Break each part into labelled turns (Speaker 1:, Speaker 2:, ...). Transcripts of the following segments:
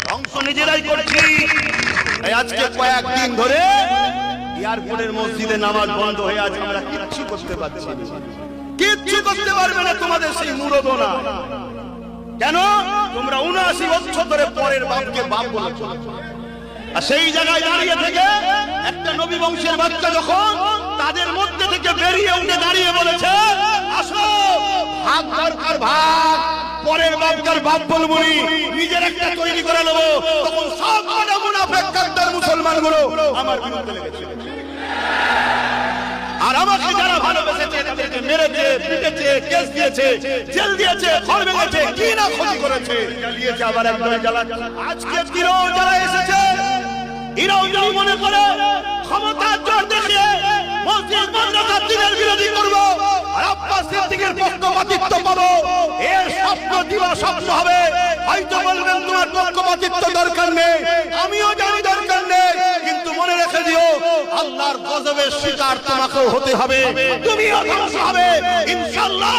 Speaker 1: ধ্বংস নিজেরাই করছি। আজকে কয়েকদিন ধরে এয়ারপোর্টের মসজিদে নামাজ বন্ধ হয়ে আছে, আমরা কিচ্ছু করতে পারছি না। কিচ্ছু করতে পারবে না তোমাদের সেই মুরদনা। কেন? তোমরা 79 বছর ধরে পরের বাপকে বাপ বলেছ। আর সেই জায়গায় দাঁড়িয়ে থেকে একটা নবী বংশের বাচ্চা যখন তাদের মধ্যে থেকে বেরিয়ে উঠে দাঁড়িয়ে বলেছে, আসো ভাগ দরকার ভাগ, পরের বাপকার বাপ বলবো নি, নিজের একটা তৈরি করে নেবো, তখন সব কটা মুনাফিক কাদ্দার মুসলমানগুলো আমার বিরুদ্ধে লেগেছে। আর আমাকে যারা ভালোবেসেছে, এদেরকে মেরেছে, পিটেছে, কেস দিয়েছে, জেল দিয়েছে, ঘর ভেঙেছে, কি না ক্ষতি করেছে, জ্বালিয়েছে, আবার একদম জ্বালাচ্ছে। আজকে কিরও যারা এসেছে, এরাও যদি মনে করে ক্ষমতার জোর দেখিয়ে মসজিদ মাদ্রাসার দিনের বিরোধী করবো আর আব্বাস সিদ্দিকের পক্ষপাতিত্ব পাবো, এর স্বপ্ন দিবা স্বপ্ন হবে। হয়তো বলবেন তোমার পক্ষপাতিত্ব দরকার নেই, আমিও জানি দরকার নেই, কিন্তু মনে রেখে দিও আল্লাহর গজবের শিকার তোমাকেও হতে হবে, তুমিও ধ্বংস হবে ইনশাআল্লাহ।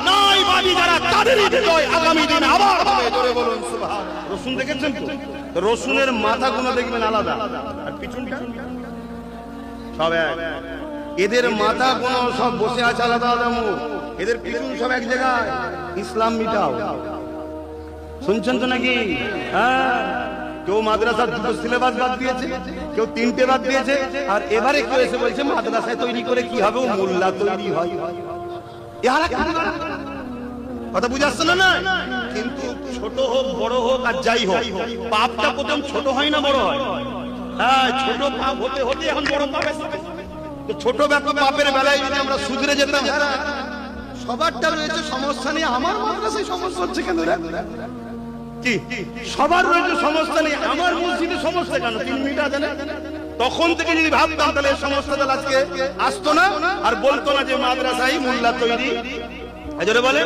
Speaker 1: নাই বাড়ি যারা তাদেরই বিজয় আগামী দিন আবার হবে। জোরে বলুন সুবহানাল্লাহ। রসুন দেখেছেন তো? রসুনের মাথাগুলো দেখবেন আলাদা, আর পিছনটা সব এক। এদের মাথা কোন সব বসে আছে আলাদা আলাদা মুখ, এদের পিছন সব এক জায়গায়। ইসলাম মিটাও, শুনছেন তো নাকি? হ্যাঁ, কেউ মাদ্রাসার 2টো সিলেবাস বাদ দিয়েছে, কেউ 3টে বাদ দিয়েছে, আর এবারে কেউ এসে বলছে মাদ্রাসায় তৈরি করে কি হবে, ও মোল্লা তৈরি হয়। কথা বুঝাচ্ছে না? কিন্তু ছোট হোক বড় হোক আর যাই হোক, পাপটা প্রথম ছোট হয় না বড় হয়? হ্যাঁ, ছোট পাপ হতে হতে এখন বড় পাপ এসেছে। ছোট পাপের বেলায় যদি আমরা সুধরে যেতাম, সবারটা রয়েছে সমস্যা নেই, আমার মাদ্রাসায় সমস্যা হচ্ছে কেন? কি সবার রয়েছে সমস্যা নেই, আমার মসজিদে সমস্যা কেন? 3 মিনিট জানে তখন থেকে যদি ভাবতাম, তাহলে সমস্যা তাহলে আজকে আসতো না, আর বলতো না যে মাদ্রাসায় মোল্লা তৈরি। জোরে বলে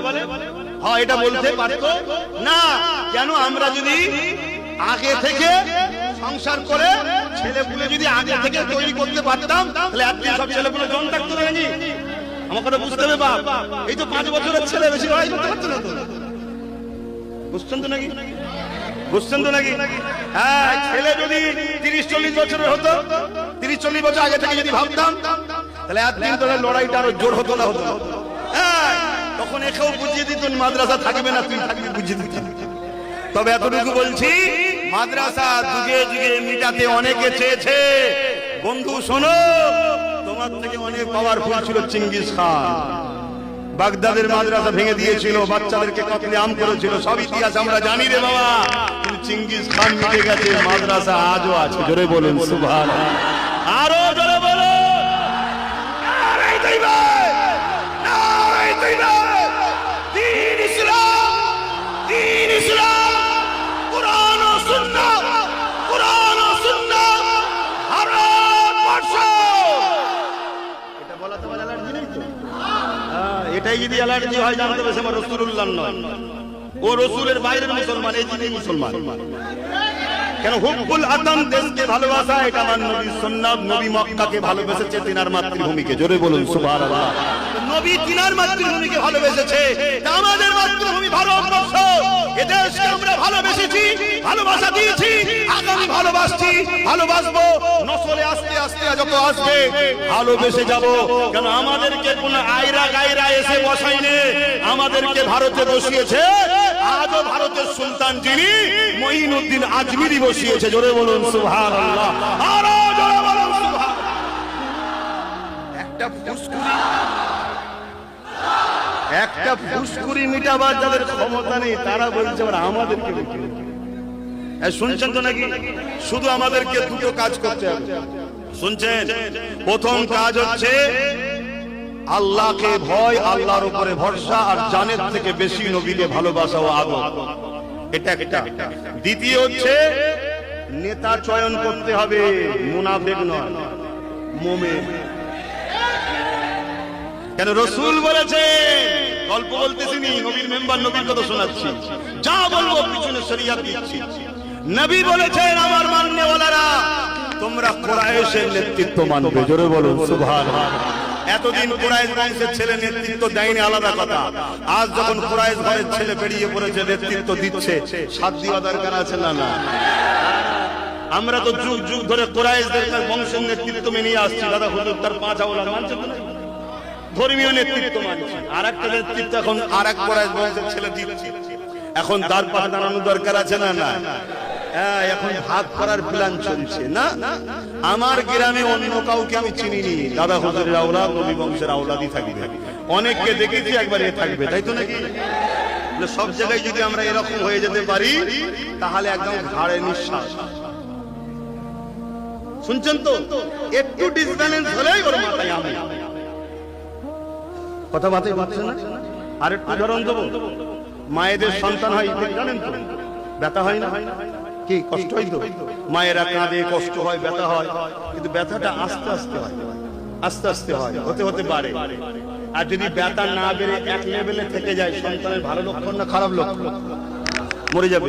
Speaker 1: হ্যাঁ, এটা বলতে পারতো না। কেন? আমরা যদি আগে থেকে সংসার করে ছেলেপুলে যদি আগে থেকে তৈরি করতে পারতাম, তাহলে একদিন সব ছেলেপুলে জন থাকতো নাকি? আমার কথা বুঝতে হবে বাপ। এই তো 5 বছরের ছেলে বেশি লড়াই করতে পারতো না তো। বুঝছেন তো নাকি? বুঝছেন তো নাকি? হ্যাঁ, ছেলে যদি 30-40 বছরের হতো, 30-40 বছর আগে থেকে যদি ভাবতাম, তাহলে একদিন তোদের লড়াইটা আরো জোর হতো না? হতো। হ্যাঁ, তখন একেও বুঝিয়ে দিত মাদ্রাসা থাকবে না, তুই থাকবি, বুঝিয়ে দিত। তবে এতটুকু বলছি, মাদ্রাসা যুগে যুগে মিটাতে অনেকে চেয়েছে। বন্ধু শোনো, তোমার থেকে অনেক পাওয়ারফুল ছিল চিঙ্গিস খান। বাগদাদের মাদ্রাসা ভেঙে দিয়েছিল, বাচ্চাদেরকে কতলে আম করেছিল, সব ইতিহাস আমরা জানি রে বাবা। কিন্তু চিঙ্গিস খান মিটে গেছে, মাদ্রাসা আজও আছে। জোরে বলুন সুবহানাল্লাহ। আরো জোরে বলো নারায়ে তাকবীর, নারায়ে তাকবীর। দ্বীন ইসলাম, দ্বীন ইসলাম, কুরআন ও সুন্নাহ, কুরআন ও সুন্নাহ, ভারতবর্ষ। এটা বলা তো অ্যালার্জি নেই তো? এটাই যদি অ্যালার্জি হয়, জানতে হবে আমার রাসূলুল্লাহ নয়, ও রাসূলের বাইরের মুসলমান, এই যিনি মুসলমান। কেন? হুব্বুল আতাম, দেশকে ভালোবাসা, এটা আমার নবীর সুন্নাত। নবী মক্কাকে ভালোবেসেছে, তিনার মাতৃভূমিকে। জোরে বলুন সুবহানাল্লাহ। নবী তিনার মাতৃভূমিকে ভালোবেসেছে, আমাদের মাতৃভূমি ভারতবর্ষ। এদেশকে আমরা ভালোবেসেছি, ভালোবাসা দিয়েছি, আগামী ভালোবাসছি, ভালোবাসবো। নসলে আস্তে আস্তে যত আসবে ভালোবেসে যাব। কেন? আমাদেরকে কোন আয়রা গায়রা এসে বসায়নি, আমাদেরকে ভারতে বসিয়েছে। আজও ভারতের সুলতান যিনি, মঈনুদ্দিন আজমিরি বসিয়েছে। জোরে বলুন সুবহানাল্লাহ। আরো জোরে বলুন সুবহানাল্লাহ। একটা ফুসকুরি মিটাবার যাদের ক্ষমতা নেই, তারা বলছে আমাদেরকে। শুনছেন তো নাকি? শুধু আমাদেরকে 2টো কাজ করতে হবে। শুনছেন? প্রথম কাজ হচ্ছে আল্লাহকে ভয়, আল্লাহর উপরে ভরসা, আর জানের থেকে বেশি নবীকে ভালোবাসা ও আদর। এটা একটা। দ্বিতীয় হচ্ছে নেতা চয়ন করতে হবে, মুনাফিক নয়, মুমিন। কেন? রাসূল বলেছে, গল্প বলতেছি নি, নবীর মেম্বার, নবীর কথা শোনাচ্ছি, যা বলবো পিছনে শরীয়ত দিচ্ছি। নবী বলেছেন, আমার মাননেওয়ালারা, তোমরা কুরাইশের নেতৃত্ব মানবে। জোরে বলুন সুবহানাল্লাহ। এতদিন কুরাইশ বংশের ছেলে নেতৃত্ব দেয়নি আলাদা কথা, আজ যখন কুরাইশ ঘরের ছেলে বেরিয়ে পড়েছে নেতৃত্ব দিচ্ছে, সাথ দেওয়া দরকার আছে না? না, আমরা তো যুগ যুগ ধরে কুরাইশদের বংশের নেতৃত্ব মেনে আসছি। দাদা হুজুর তার 5 আওলাদ মানছে তো না, ধর্মীয় নেতৃত্ব মানছে। আর একটা নেতৃত্ব এখন আর এক কুরাইশ বংশের ছেলে দিচ্ছে, এখন তার পাশে দাঁড়ানো দরকার আছে না? না, হ্যাঁ, এখন ভাগ করার প্ল্যান চলছে। না, আমার গ্রামে অন্য কাউকে আমি চিনিনি, দাদা হুজুরের আওলাদ নবী বংশের আওলাদই থাকবে। অনেককে দেখেছি একবার এ থাকবে, তাই তো নাকি? সব জায়গায় যদি আমরা এরকম হয়ে যেতে পারি তাহলে একদম ঘাড়ে নিঃশ্বাস। শুনছেন তো? একটু ডিসব্যালেন্স হলেই ওর মাথায় আমি কথা বাতাই পাচ্ছে না। আর একটু উদাহরণ দেবো, মায়েদের সন্তান হয় জানেন তো, ব্যথা হয় না? কি কষ্ট হয় তো? মায়েরা কাঁদে, কষ্ট হয়, ব্যথা হয়, কিন্তু ব্যথাটা আস্তে আস্তে হয়, আস্তে আস্তে হয়, হতে হতে বাড়ে। আর যদি ব্যথা না বেড়ে এক লেভেলে থেকে যায়, সন্তানের ভালো লক্ষণ না খারাপ লক্ষণ? মরে যাবে।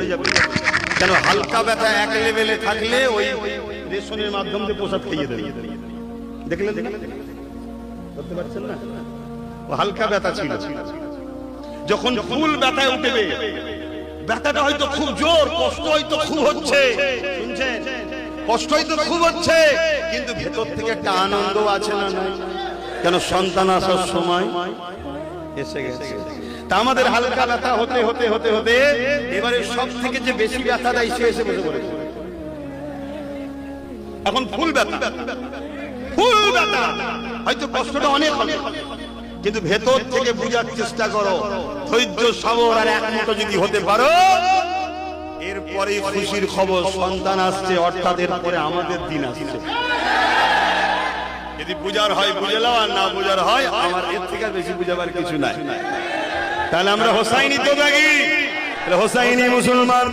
Speaker 1: কেন? হালকা ব্যথা এক লেভেলে থাকলে ওই রেশনের মাধ্যম দিয়ে প্রসাদ খাইয়ে দেবে। দেখলেন? বুঝতে পারছেন না? হালকা ব্যথা ছিল, যখন ফুল ব্যথায় উঠবে, ব্যথাটা হয়তো খুব জোর, কষ্ট হয়তো খুব হচ্ছে, শুনছেন? কষ্ট হয়তো খুব হচ্ছে, কিন্তু ভেতর থেকে একটা আনন্দ আছে না? কেন? সন্তান আসার সময় এসে গেছে। তা আমাদের হালকা ব্যথা হতে হতে হতে হতে এবারে সব থেকে যে বেশি ব্যথা দেয় সে এসে বসে পড়েছে। এখন ফুল ব্যথা, ফুল ব্যথা, হয়তো কষ্টটা অনেক হবে, কিন্তু ভেতর থেকে বুঝার চেষ্টা করো, ধৈর্য সবর আর একমত যদি হতে পারো, এরপরে খুশির খবর, সন্তান আসছে, অর্থাৎ এরপরে আমাদের দিন আসছে। যদি বুঝার হয় বুঝে নাও, আর না বুঝার হয় আমার এর থেকে বেশি বুঝাবার কিছু নাই। তাহলে আমরা হোসাইনি তো থাকি, হোসাইনি মুসলমান।